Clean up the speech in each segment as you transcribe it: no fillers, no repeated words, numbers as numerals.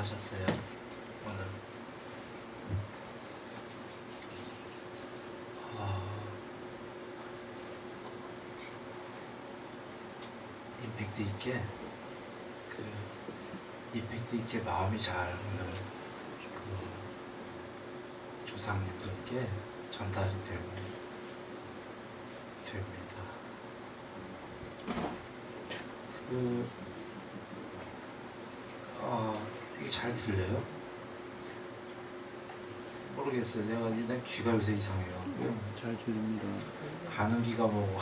하셨어요? 오늘 임팩트 있게 임팩트 있게 마음이 잘 오늘 조상님들께 전달이 됩니다. 이게 잘 들려요? 모르겠어요. 내가 일단 귀가 요새 이상해요. 잘 들립니다. 가는 귀가 뭐고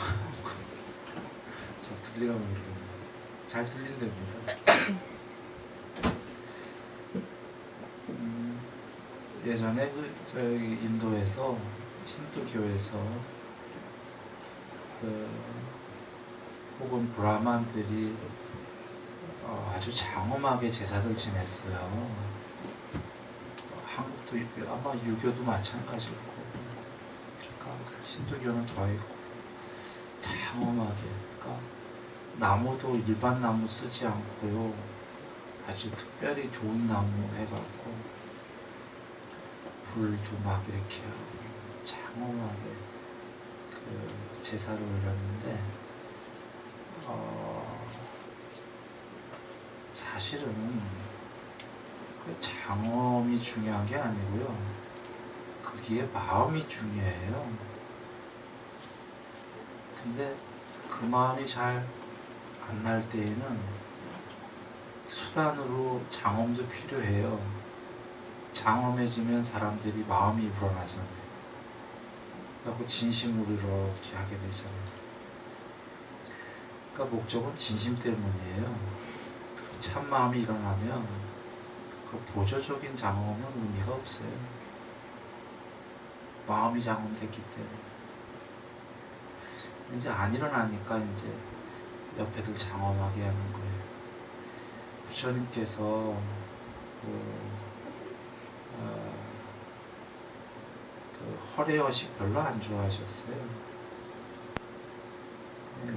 잘 들리나 모르겠네요. 잘 들린답니다. 예전에 저기 인도에서 힌두교에서 혹은 브라만들이 아주 장엄하게 제사를 지냈어요. 한국도 있고요. 아마 유교도 마찬가지고, 그러니까 힌두교는 더 있고 장엄하게. 그러니까 나무도 일반 나무 쓰지 않고요. 아주 특별히 좋은 나무 해갖고 불도 막 이렇게 하고 장엄하게 제사를 올렸는데 사실은 그 장엄이 중요한 게 아니고요. 거기에 마음이 중요해요. 근데 그 마음이 잘 안 날 때에는 수단으로 장엄도 필요해요. 장엄해지면 사람들이 마음이 불어나잖아요. 그래서 진심으로 이렇게 하게 되잖아요. 그러니까 목적은 진심 때문이에요. 참마음이 일어나면 그 보조적인 장엄은 의미가 없어요. 마음이 장엄됐기 때문에. 이제 안 일어나니까 이제 옆에들 장엄하게 하는 거예요. 부처님께서 허례허식 별로 안 좋아하셨어요.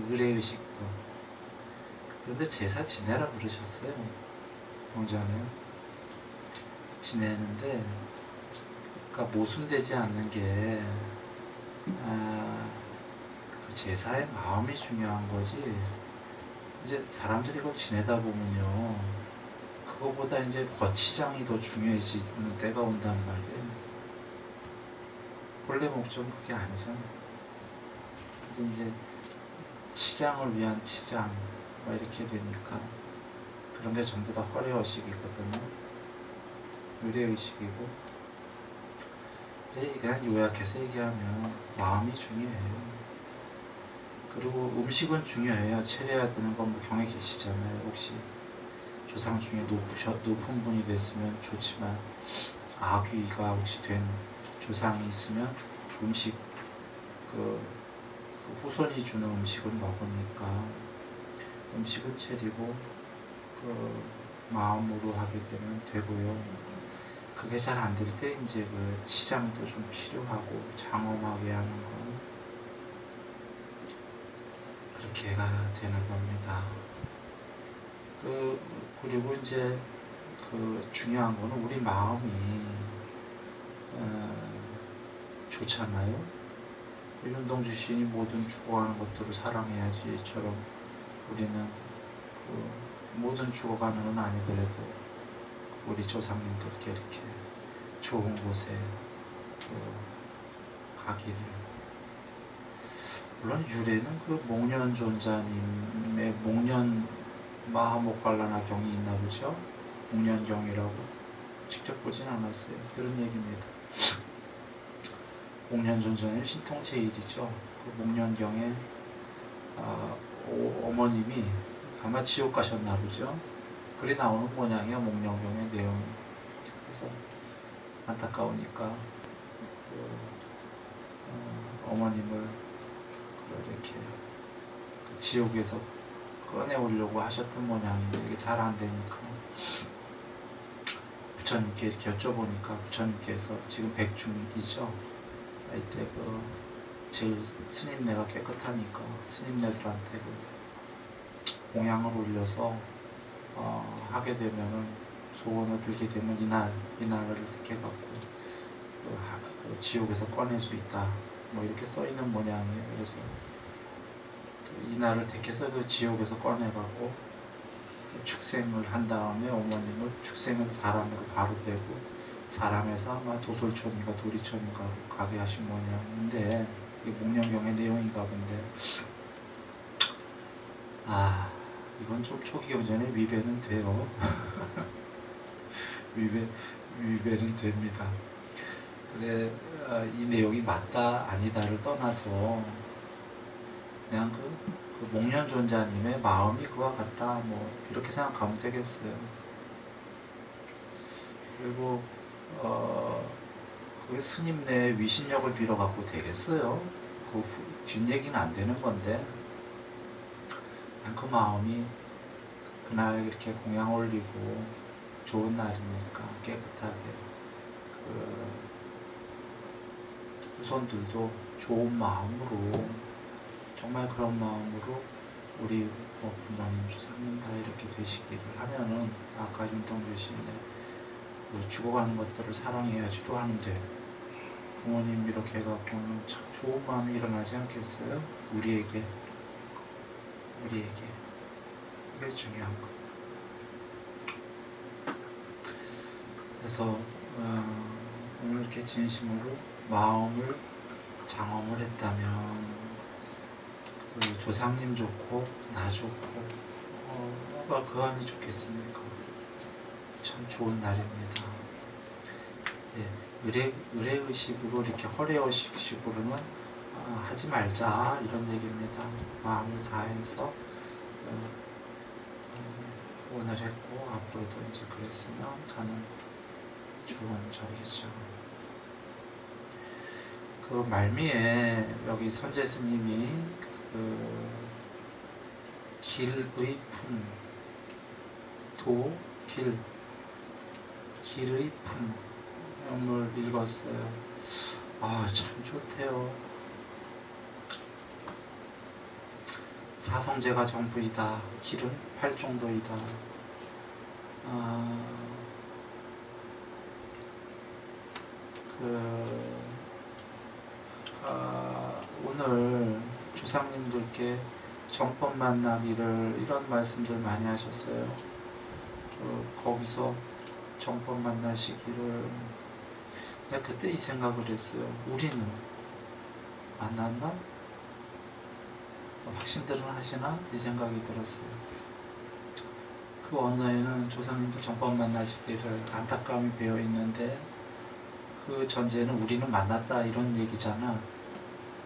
의례의식도. 그런데 제사 지내라 그러셨어요. 공자는 지내는데, 그러니까 모순되지 않는 게 그 제사의 마음이 중요한 거지. 이제 사람들이 그걸 지내다 보면요, 그거보다 이제 거치장이 더 중요해지는 때가 온단 말이에요. 본래 목적은 그게 아니잖아요. 근데 이제 치장을 위한 치장 이렇게 되니까 그런 게 전부 다 허례의식이거든요. 의례의식이고. 그냥 요약해서 얘기하면 마음이 중요해요. 그리고 음식은 중요해요. 차려야 되는 건 뭐 경에 계시잖아요. 혹시 조상 중에 높은 분이 됐으면 좋지만 아귀가 혹시 된 조상이 있으면 음식 그 후손이 주는 음식을 먹으니까 음식은 차리고 마음으로 하게 되면 되고요. 그게 잘 안 될 때 이제 그 치장도 좀 필요하고 장엄하게 하는 거 그렇게가 되는 겁니다. 그리고 이제 중요한 거는 우리 마음이 좋잖아요. 윤동주 시인이 모든 죽어가는 것들을 사랑해야지처럼 우리는 모든 죽어가는 건 아니더라도 우리 조상님들께 이렇게 좋은 곳에 가기를. 물론 유래는 목련존자님의 목련 마하목갈라나 경이 있나 보죠. 목련경이라고 직접 보진 않았어요. 그런 얘기입니다. 목련존자님 신통제일이죠. 그 목련경에 어머님이 아마 지옥 가셨나 보죠. 글이 나오는 모양이야. 목련경의 내용이. 그래서 안타까우니까 어머님을 이렇게 지옥에서 꺼내오려고 하셨던 모양인데 이게 잘 안 되니까 부처님께 이렇게 여쭤보니까 부처님께서 지금 백중이죠. 이때 제일 스님네가 깨끗하니까 스님네들한테 공양을 올려서 하게 되면은 소원을 빌게 되면 이날을 이렇게 갖고 그 지옥에서 꺼낼 수 있다. 뭐 이렇게 써 있는 모양이에요. 그래서 이날을 택해서 그 지옥에서 꺼내갖고 축생을 한 다음에 어머님을 축생은 사람으로 바로 되고 사람에서 아마 도솔천인가 도리천인가 가게 하신 모양인데 이게 목련경의 내용인가 본데 이건 좀 초기 경전에 위배는 돼요. 위배는 됩니다. 그래 이 내용이 맞다 아니다를 떠나서 그냥 그 목련존자님의 마음이 그와 같다 뭐 이렇게 생각하면 되겠어요. 그리고 그게 스님네 위신력을 빌어갖고 되겠어요. 그 뒷얘기는 안 되는 건데 그냥 그 마음이 그날 이렇게 공양 올리고 좋은 날이니까 깨끗하게 그 후손들도 좋은 마음으로 정말 그런 마음으로 우리 부모님 조상님 다 이렇게 되시기를 하면은 아까 윤동주 시인의 죽어가는 것들을 사랑해야지도 하는데 부모님 이렇게 해갖고는 참 좋은 마음이 일어나지 않겠어요? 우리에게 이게 중요한 거. 그래서 오늘 이렇게 진심으로 마음을 장엄을 했다면 그 조상님 좋고 나 좋고 뭐가 그 안이 좋겠습니까? 참 좋은 날입니다. 예, 의례의식으로 이렇게 허례의식식으로는 하지 말자 이런 얘기입니다. 마음을 다해서 오늘 했고 앞으로도 이제 그랬으면 하는 좋은 절이죠. 그 말미에 여기 선제 스님이 그 길의 품, 길의 품을 읽었어요. 참 좋대요. 사성제가 전부이다. 길은 팔정도이다. 오늘 조상님들께 정법 만나기를 이런 말씀들 많이 하셨어요. 거기서 정법 만나시기를 내가 그때 이 생각을 했어요. 우리는 만났나? 확신들은 하시나? 이 생각이 들었어요. 그 언어에는 조상님도 정법 만나시기를 안타까움이 배어 있는데 그 전제는 우리는 만났다 이런 얘기잖아.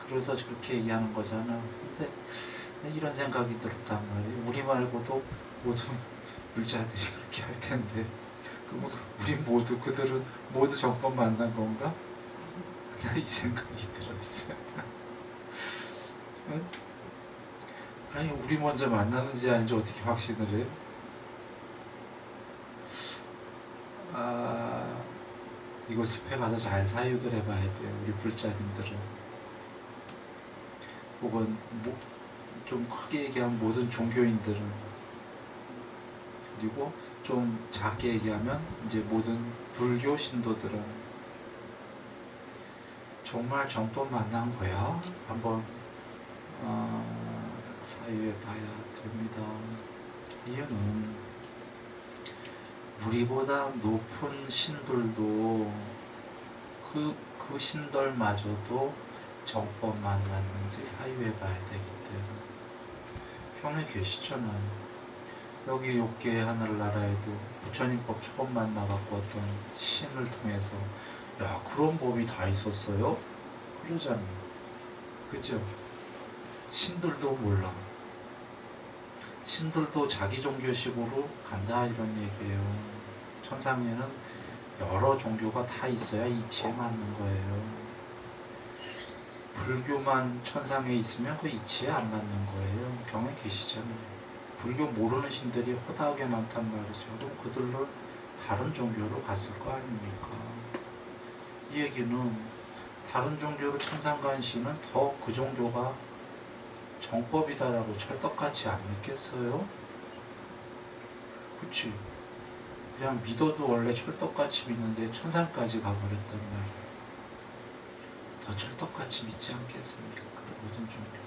그래서 그렇게 얘기하는 거잖아. 근데 이런 생각이 들었단 말이에요. 우리 말고도 모두 물자들이 그렇게 할 텐데 우리 모두 그들은 모두 정법 만난 건가? 이 생각이 들었어요. 아니 우리 먼저 만나는지 아닌지 어떻게 확신을 해요? 이거 숲에 가서 잘 사유들 해봐야 돼요. 우리 불자님들은. 혹은 좀 크게 얘기하면 모든 종교인들은. 그리고 좀 작게 얘기하면 이제 모든 불교 신도들은 정말 정법 만난 거야? 한번 사유해 봐야 됩니다. 이유는 우리보다 높은 신들도 그 신들마저도 정법 만났는지 사유해 봐야 되기 때문에 형에 계시잖아요. 여기 욕계 하늘나라에도 부처님법 처음 만나갖고 어떤 신을 통해서 야 그런 법이 다 있었어요? 그러잖아요. 그죠? 신들도 몰라. 신들도 자기 종교식으로 간다 이런 얘기예요. 천상에는 여러 종교가 다 있어야 이치에 맞는 거예요. 불교만 천상에 있으면 그 이치에 안 맞는 거예요. 경에 계시잖아요. 불교 모르는 신들이 허다하게 많단 말이죠. 그럼 그들로 다른 종교로 갔을 거 아닙니까? 이 얘기는 다른 종교로 천상 간 신은 더 그 종교가 정법이다라고 철떡같이 안 믿겠어요? 그치? 그냥 믿어도 원래 철떡같이 믿는데 천상까지 가버렸단 말이에요. 더 철떡같이 믿지 않겠습니까? 그 모든 종교.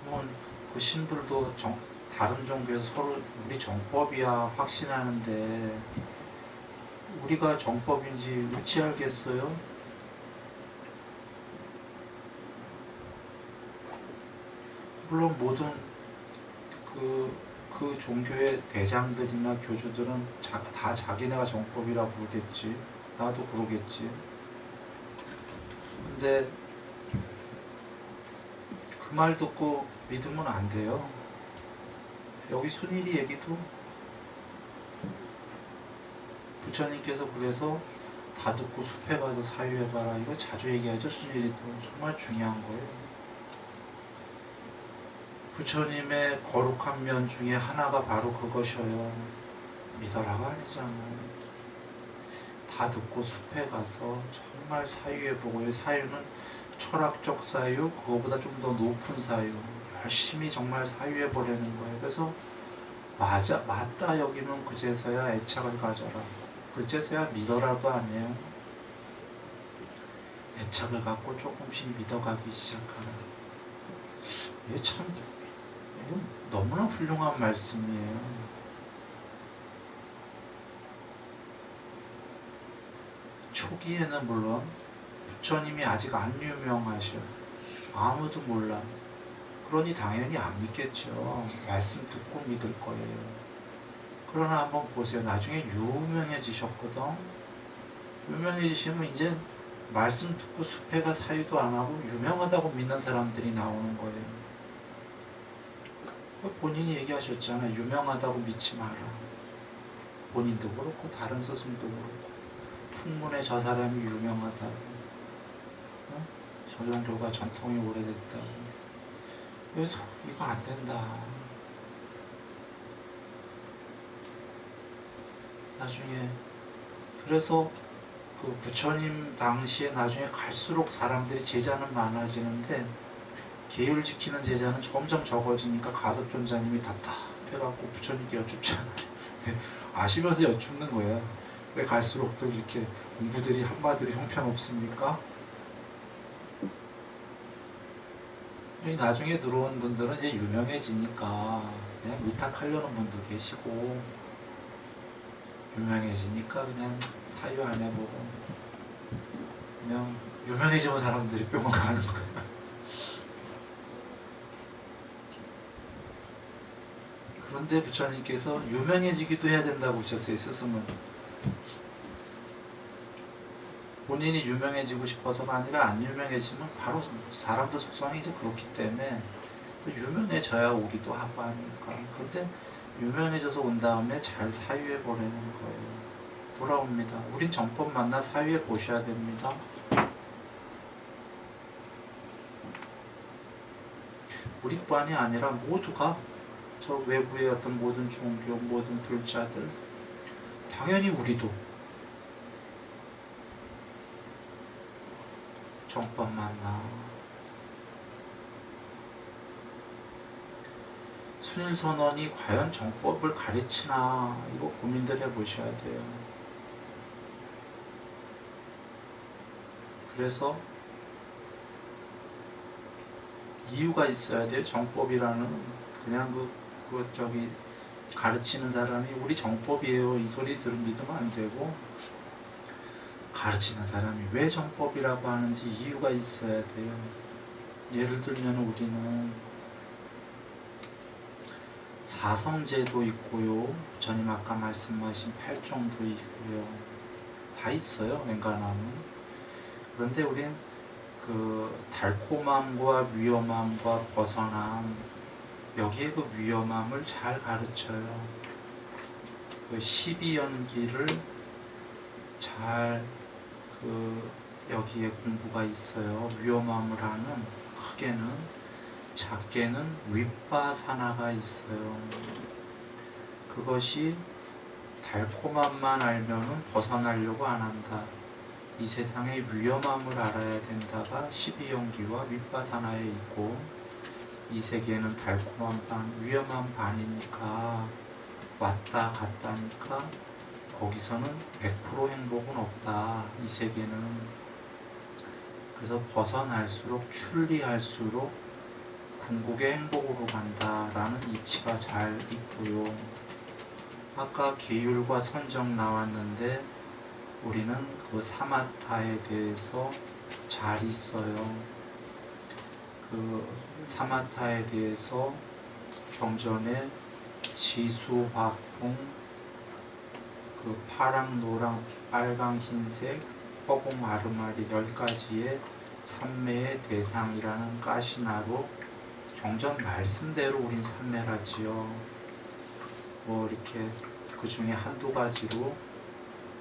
그러니 그 신들도 다른 종교에서 서로 우리 정법이야 확신하는데 우리가 정법인지 어찌 알겠어요? 물론 모든 그 종교의 대장들이나 교주들은 다 자기네가 정법이라고 그러겠지. 나도 그러겠지. 근데 그 말 듣고 믿으면 안 돼요. 여기 순일이 얘기도 부처님께서 그래서 다 듣고 숲에 가서 사유해봐라. 이거 자주 얘기하죠. 순일이도. 정말 중요한 거예요. 부처님의 거룩한 면 중에 하나가 바로 그것이어요. 믿어라가 아니잖아요. 다 듣고 숲에 가서 정말 사유해보고, 이 사유는 철학적 사유, 그거보다 좀 더 높은 사유, 열심히 정말 사유해보려는 거예요. 그래서 맞다 여기면 그제서야 애착을 가져라. 그제서야 믿어라도 아니에요. 애착을 갖고 조금씩 믿어가기 시작하라. 이게 참 너무나 훌륭한 말씀이에요. 초기에는 물론 부처님이 아직 안 유명하셔. 아무도 몰라. 그러니 당연히 안 믿겠죠. 말씀 듣고 믿을 거예요. 그러나 한번 보세요. 나중에 유명해지셨거든. 유명해지시면 이제 말씀 듣고 수패가 사유도 안 하고 유명하다고 믿는 사람들이 나오는 거예요. 본인이 얘기하셨잖아요. 유명하다고 믿지 마라. 본인도 그렇고 다른 스승도 그렇고 풍문에 저 사람이 유명하다고, 저 정도가 전통이 오래됐다고. 그래서 이거 안 된다. 나중에 그래서 그 부처님 당시에 나중에 갈수록 사람들이 제자는 많아지는데 계율 지키는 제자는 점점 적어지니까 가섭존자님이 답답해갖고 부처님께 여쭙잖아요. 아시면서 여쭙는 거야. 왜 갈수록 또 이렇게 공부들이 한마디로 형편없습니까? 나중에 들어온 분들은 이제 유명해지니까 그냥 의탁하려는 분도 계시고, 유명해지니까 그냥 사유 안 해보고 그냥 유명해지면 사람들이 뿅 가는 거야. 그런데 부처님께서 유명해지기도 해야 된다고 하셨어요. 스승은 본인이 유명해지고 싶어서가 아니라 안 유명해지면 바로 사람도 속성이 이제 그렇기 때문에 유명해져야 오기도 하고 하니까. 근데 유명해져서 온 다음에 잘 사유해 보려는 거예요. 돌아옵니다. 우린 정법 만나 사유해 보셔야 됩니다. 우리뿐만이 아니라 모두가, 저 외부의 어떤 모든 종교, 모든 불자들, 당연히 우리도 정법 만나 순일선원이 과연 정법을 가르치나, 이거 고민들 해보셔야 돼요. 그래서 이유가 있어야 돼요. 정법이라는 그냥 저기 가르치는 사람이 우리 정법이에요 이 소리 믿으면 안 되고, 가르치는 사람이 왜 정법이라고 하는지 이유가 있어야 돼요. 예를 들면 우리는 사성제도 있고요, 부처님 아까 말씀하신 팔종도 있고요, 다 있어요. 웬간하면. 그런데 우린 그 달콤함과 위험함과 벗어남, 여기에 그 위험함을 잘 가르쳐요. 그 12연기를 잘 여기에 공부가 있어요. 위험함을 하는, 크게는, 작게는 윗바사나가 있어요. 그것이 달콤함만 알면은 벗어나려고 안 한다. 이 세상의 위험함을 알아야 된다가 12연기와 윗바사나에 있고, 이 세계에는 달콤한 반, 위험한 반이니까 왔다 갔다 하니까 거기서는 100% 행복은 없다, 이 세계는. 그래서 벗어날수록 출리할수록 궁극의 행복으로 간다라는 이치가 잘 있고요. 아까 계율과 선정 나왔는데 우리는 그 사마타에 대해서 잘 있어요. 그 사마타에 대해서 경전에 지수, 화풍, 그 파랑, 노랑, 빨강, 흰색, 허공, 아르마리 10가지의 삼매의 대상이라는 가시나로 경전 말씀대로 우린 삼매라지요. 뭐 이렇게 그 중에 한두 가지로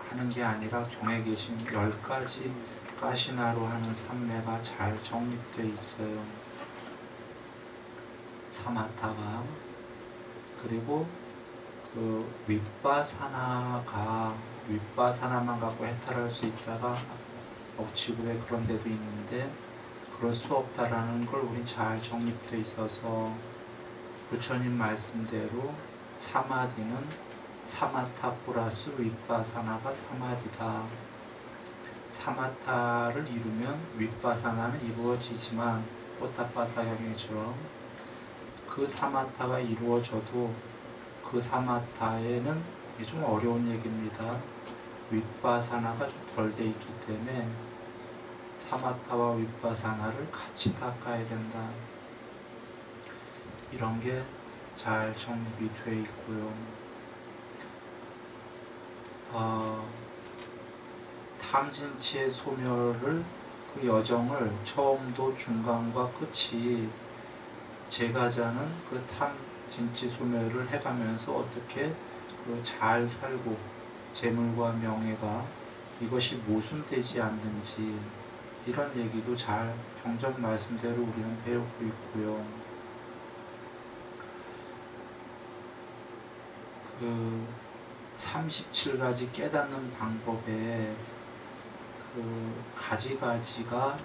하는 게 아니라 경에 계신 10가지 가시나로 하는 삼매가 잘 정립되어 있어요. 사마타가. 그리고 그 윗바사나만 갖고 해탈할 수 있다가 지구에 그런 데도 있는데 그럴 수 없다라는 걸 우린 잘 정립되어 있어서 부처님 말씀대로 사마디는 사마타 플러스 윗바사나가 사마디다. 사마타를 이루면 윗바사나는 이루어지지만 포타파타 경에처럼 그 사마타가 이루어져도 그 사마타에는 이게 좀 어려운 얘기입니다. 윗바사나가 좀 덜 돼 있기 때문에 사마타와 윗바사나를 같이 닦아야 된다. 이런 게 잘 정립이 되어 있고요. 탐진치의 소멸을 그 여정을 처음도 중간과 끝이 제가자는 그 탐진치 소멸을 해가면서 어떻게 그 잘 살고 재물과 명예가 이것이 모순되지 않는지 이런 얘기도 잘 경전 말씀대로 우리는 배우고 있고요. 그 37가지 깨닫는 방법에 그 가지가지가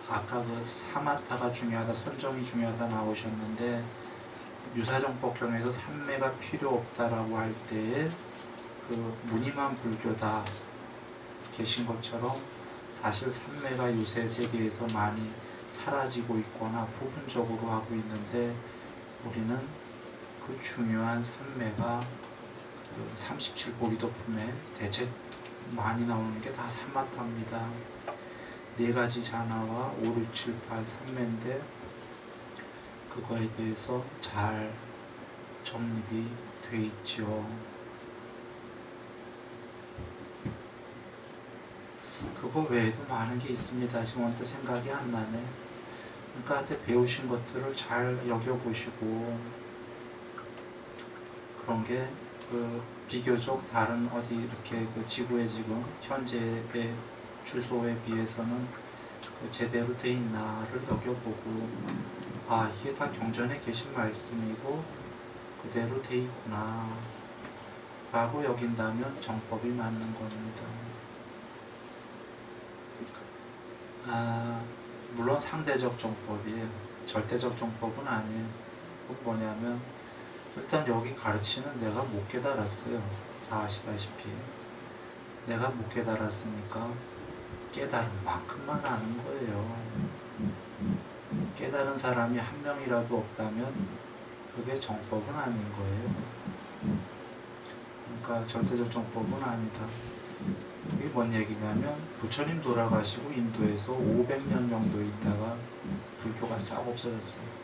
아까 그 사마타가 중요하다, 선정이 중요하다 나오셨는데 유사정법경에서 삼매가 필요 없다라고 할 때에 그 무늬만 불교다 계신 것처럼 사실 삼매가 요새 세계에서 많이 사라지고 있거나 부분적으로 하고 있는데 우리는 그 중요한 삼매가 그 37보리도품에 대체 많이 나오는 게 다 사마타입니다. 4가지 자나와 5, 6, 7, 8 삼매인데 그거에 대해서 잘 정립이 돼 있죠. 그거 외에도 많은 게 있습니다. 지금 언뜻 생각이 안 나네. 그러니까 한테 배우신 것들을 잘 여겨보시고 그런 게 그 비교적 다른 어디 이렇게 그 지구에 지금 현재의 주소에 비해서는 그 제대로 돼 있나를 여겨보고 이게 다 경전에 계신 말씀이고 그대로 돼 있구나 라고 여긴다면 정법이 맞는 겁니다. 물론 상대적 정법이에요. 절대적 정법은 아니에요. 뭐냐면 일단 여기 가르치는 내가 못 깨달았어요. 다 아시다시피 내가 못 깨달았으니까 깨달은 만큼만 아는 거예요. 깨달은 사람이 한 명이라도 없다면 그게 정법은 아닌 거예요. 그러니까 절대적 정법은 아니다. 이게 뭔 얘기냐면 부처님 돌아가시고 인도에서 500년 정도 있다가 불교가 싹 없어졌어요.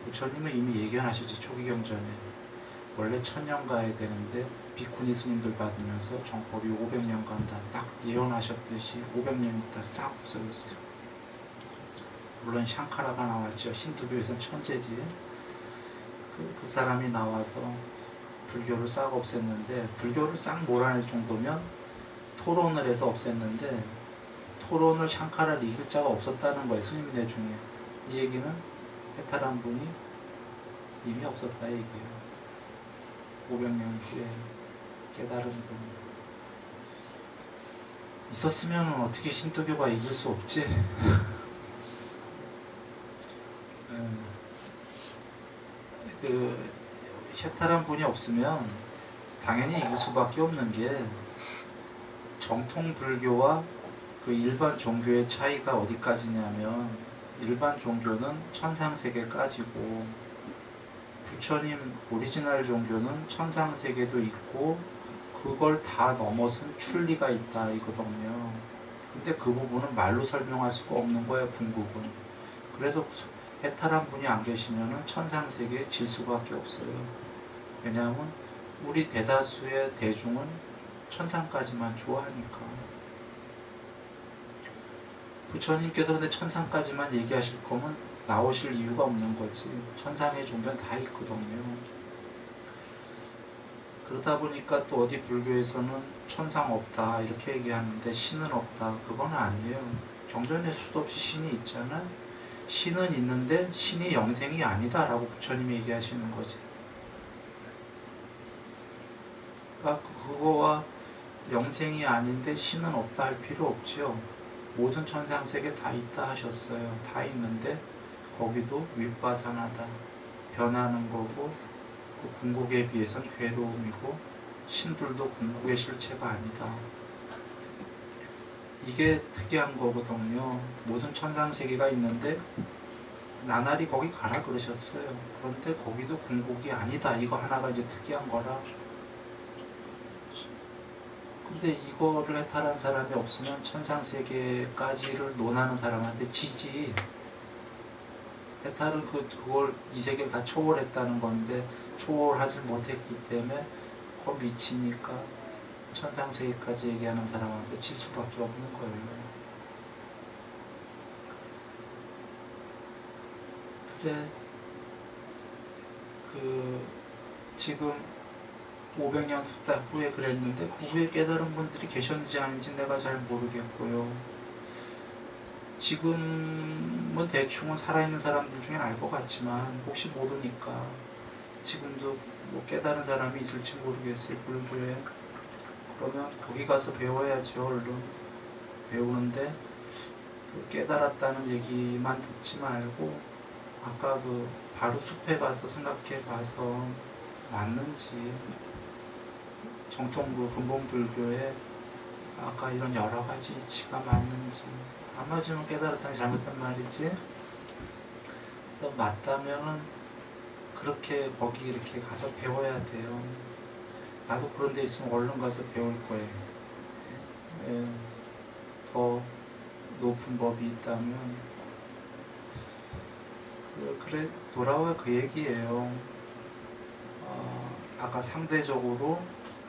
부처님은 이미 예견하셨지. 초기 경전에 원래 1000년 가야 되는데 비쿠니 스님들 받으면서 정법이 500년 간다 딱 예언하셨듯이 500년 있다 싹 없어졌어요. 물론 샹카라가 나왔죠. 힌두교에서는 천재지. 그 사람이 나와서 불교를 싹 없앴는데 불교를 싹 몰아낼 정도면 토론을 해서 없앴는데 토론을 샹카라를 이길 자가 없었다는 거예요. 스님들 중에. 이 얘기는 해탈한 분이 이미 없었다 얘기예요. 500년 후에 깨달은 분. 있었으면 어떻게 신도교가 이길 수 없지? 그 해탈한 분이 없으면 당연히 이길 수밖에 없는 게 정통 불교와 그 일반 종교의 차이가 어디까지냐면 일반 종교는 천상세계까지고 부처님 오리지널 종교는 천상세계도 있고 그걸 다 넘어선 출리가 있다 이거든요. 근데 그 부분은 말로 설명할 수가 없는 거예요, 궁극은. 그래서 해탈한 분이 안 계시면 천상세계에 질 수밖에 없어요. 왜냐하면 우리 대다수의 대중은 천상까지만 좋아하니까. 부처님께서 근데 천상까지만 얘기하실 거면 나오실 이유가 없는 거지. 천상의 종교는 다 있거든요. 그러다 보니까 또 어디 불교에서는 천상 없다 이렇게 얘기하는데 신은 없다. 그건 아니에요. 경전에 수도 없이 신이 있잖아. 신은 있는데 신이 영생이 아니다 라고 부처님이 얘기하시는 거지. 그러니까 그거와 영생이 아닌데 신은 없다 할 필요 없지요. 모든 천상세계 다 있다 하셨어요. 다 있는데 거기도 윗바사나다. 변하는 거고 그 궁극에 비해서는 괴로움이고 신들도 궁극의 실체가 아니다. 이게 특이한 거거든요. 모든 천상세계가 있는데 나날이 거기 가라 그러셨어요. 그런데 거기도 궁극이 아니다. 이거 하나가 이제 특이한 거라. 근데 이거를 해탈한 사람이 없으면 천상세계까지를 논하는 사람한테 지지. 해탈은 그걸 이 세계를 다 초월했다는 건데 초월하지 못했기 때문에 그거 미치니까 천상세계까지 얘기하는 사람한테 질 수밖에 없는 거예요. 그래, 지금 500년 후에 그랬는데 그 후에 깨달은 분들이 계셨는지 아닌지 내가 잘 모르겠고요. 지금은 대충은 살아있는 사람들 중에 알 것 같지만 혹시 모르니까 지금도 뭐 깨달은 사람이 있을지 모르겠어요. 불교에. 그러면 거기 가서 배워야죠. 얼른 배우는데 그 깨달았다는 얘기만 듣지 말고 아까 그 바로 숲에 가서 생각해 봐서 맞는지 정통 그 근본 불교에 아까 이런 여러 가지 이치가 맞는지 아마 지금 깨달았다는 게 잘못된 말이지. 또 맞다면은 그렇게 거기 이렇게 가서 배워야 돼요. 나도 그런 데 있으면 얼른 가서 배울 거예요. 예, 더 높은 법이 있다면 그래 돌아와 그 얘기예요. 아까 상대적으로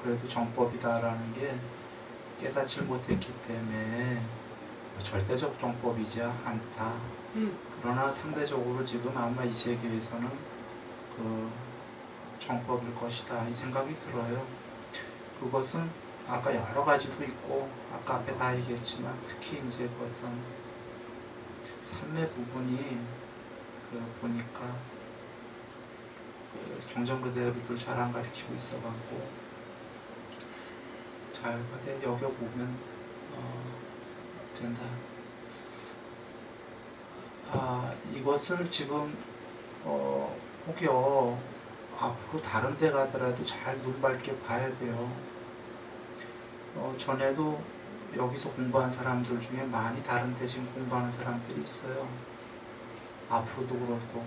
그래도 정법이다라는 게 깨닫지 못했기 때문에 절대적 정법이지 않다. 그러나 상대적으로 지금 아마 이 세계에서는 그 정법일 것이다 이 생각이 들어요. 그것은 아까 여러 가지도 있고 아까 앞에 다 얘기했지만 특히 이제 그 어떤 삼매 부분이 보니까 경전그대로들 잘 안 가르치고 있어갖고 잘 여겨보면 된다. 이것을 지금 혹여 앞으로 다른 데 가더라도 잘 눈 밝게 봐야 돼요. 전에도 여기서 공부한 사람들 중에 많이 다른 데 지금 공부하는 사람들이 있어요. 앞으로도 그럴 거고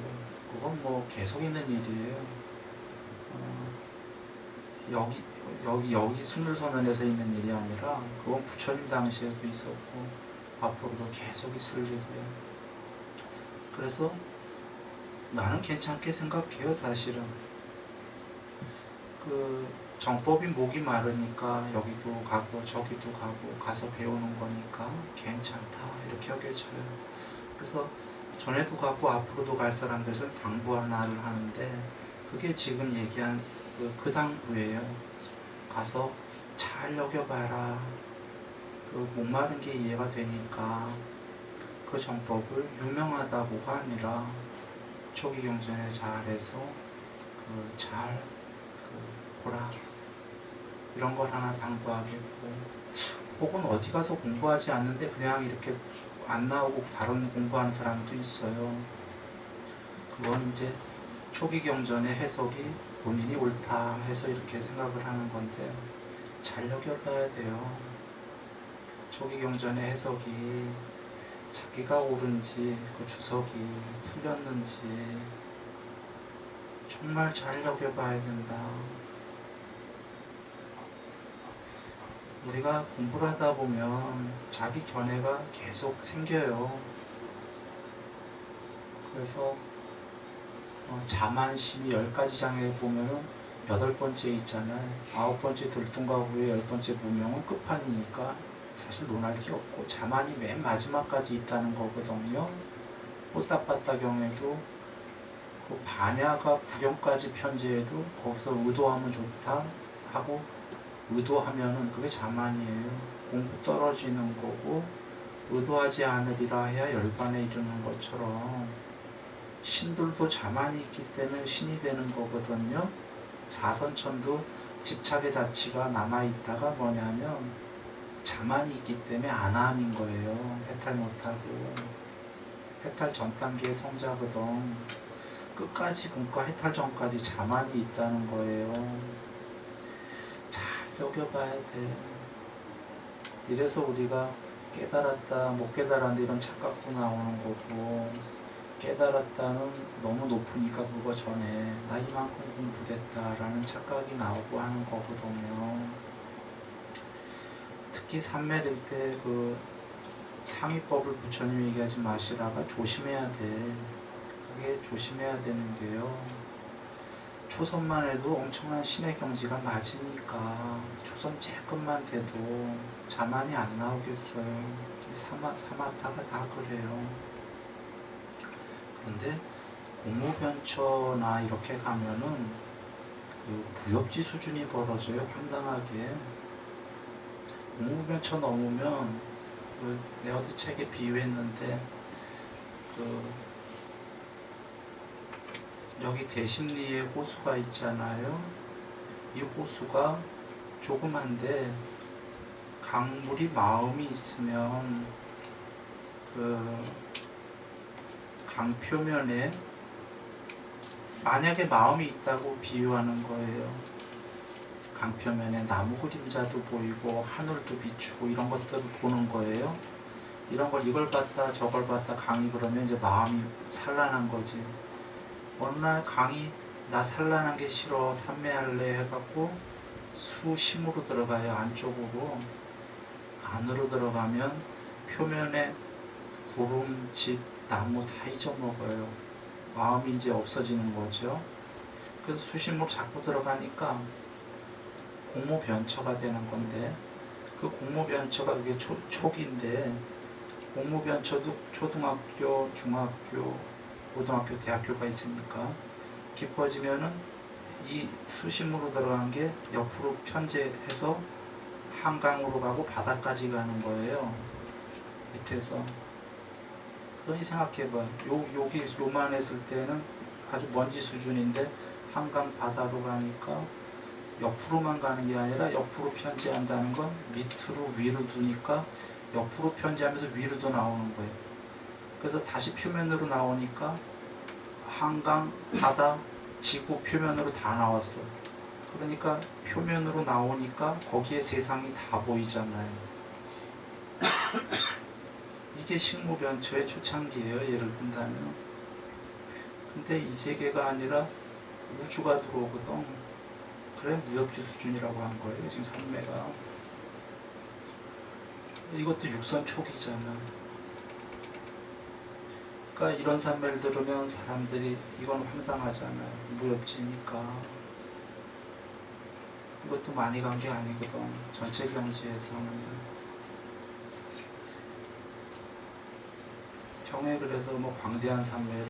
그건 뭐 계속 있는 일이에요. 여기 스물선언에서 있는 일이 아니라 그건 부처님 당시에도 있었고 앞으로도 계속 있을 일이에요. 그래서 나는 괜찮게 생각해요. 사실은 그 정법이 목이 마르니까 여기도 가고 저기도 가고 가서 배우는 거니까 괜찮다 이렇게 여겨져요. 그래서 전에도 가고 앞으로도 갈 사람들은 당부 하나를 하는데 그게 지금 얘기한 그 당부예요. 가서 잘 여겨봐라. 그 목마른 게 이해가 되니까 그 정법을 유명하다고가 아니라 초기 경전에 잘해서 잘 보라. 이런 걸 하나 당부하겠고 혹은 어디 가서 공부하지 않는데 그냥 이렇게 안 나오고 다른 공부하는 사람도 있어요. 그건 이제 초기 경전의 해석이 본인이 옳다 해서 이렇게 생각을 하는 건데 잘 여겨봐야 돼요. 조기경전의 해석이 자기가 옳은지 그 주석이 틀렸는지 정말 잘 여겨봐야 된다. 우리가 공부를 하다 보면 자기 견해가 계속 생겨요. 그래서 자만심이 10가지 장에 보면은 8번째 있잖아요. 9번째 들뚱과 후에 10번째 무명은 끝판이니까 사실 논할 게 없고 자만이 맨 마지막까지 있다는 거거든요. 뽀따빠따경에도 그 반야가 구경까지 편지해도 거기서 의도하면 좋다 하고 의도하면은 그게 자만이에요. 공부 떨어지는 거고 의도하지 않으리라 해야 열반에 이르는 것처럼 신들도 자만이 있기 때문에 신이 되는 거거든요. 사선천도 집착의 자치가 남아있다가 뭐냐면 자만이 있기 때문에 안함인 거예요. 해탈 못하고. 해탈 전 단계의 성자거든. 끝까지 그러니까 해탈 전까지 자만이 있다는 거예요. 잘 여겨봐야 돼. 이래서 우리가 깨달았다 못 깨달았는데 이런 착각도 나오는 거고 깨달았다는 너무 높으니까 그거 전에 나 이만큼 공부됐다라는 착각이 나오고 하는 거거든요. 특히 삼매될 때 그 상위법을 부처님이 얘기하지 마시라가 조심해야 돼. 그게 조심해야 되는 게요. 초선만 해도 엄청난 신의 경지가 맞으니까 초선 조금만 돼도 자만이 안 나오겠어요. 사마타가 다 그래요. 그런데 공무변처나 이렇게 가면은 그 부엽지 수준이 벌어져요. 황당하게. 공무변처 넘으면 내가 어디 책에 비유했는데 여기 대심리에 호수가 있잖아요. 이 호수가 조그만데 강물이 마음이 있으면 강 표면에 만약에 마음이 있다고 비유하는 거예요. 강 표면에 나무 그림자도 보이고 하늘도 비추고 이런 것들을 보는 거예요. 이런 걸 이걸 봤다 저걸 봤다 강이 그러면 이제 마음이 산란한 거지. 어느 날 강이 나 산란한 게 싫어 삼매할래 해갖고 수심으로 들어가요. 안쪽으로. 안으로 들어가면 표면에 구름, 집, 나무 다 잊어먹어요. 마음이 이제 없어지는 거죠. 그래서 수심으로 자꾸 들어가니까 공모변처가 되는 건데 그 공모변처가 그게 초기인데 공모변처도 초등학교, 중학교, 고등학교, 대학교가 있으니까 깊어지면은 이 수심으로 들어간 게 옆으로 편제해서 한강으로 가고 바다까지 가는 거예요. 밑에서. 그러니 생각해봐. 여기 요만했을 때는 아주 먼지 수준인데 한강 바다로 가니까 옆으로만 가는 게 아니라 옆으로 편제한다는 건 밑으로 위로 두니까 옆으로 편제하면서 위로도 나오는 거예요. 그래서 다시 표면으로 나오니까 한강, 바다, 지구 표면으로 다 나왔어. 그러니까 표면으로 나오니까 거기에 세상이 다 보이잖아요. 이게 식무변처의 초창기예요. 예를 든다면. 근데 이 세계가 아니라 우주가 들어오거든. 그래 무역지 수준이라고 한 거예요. 지금 삼매가. 이것도 육선 초기잖아. 그러니까 이런 삼매를 들으면 사람들이 이건 황당하잖아요. 무역지니까. 이것도 많이 간 게 아니거든. 전체 경지에서는. 경에 그래서 뭐 광대한 삼매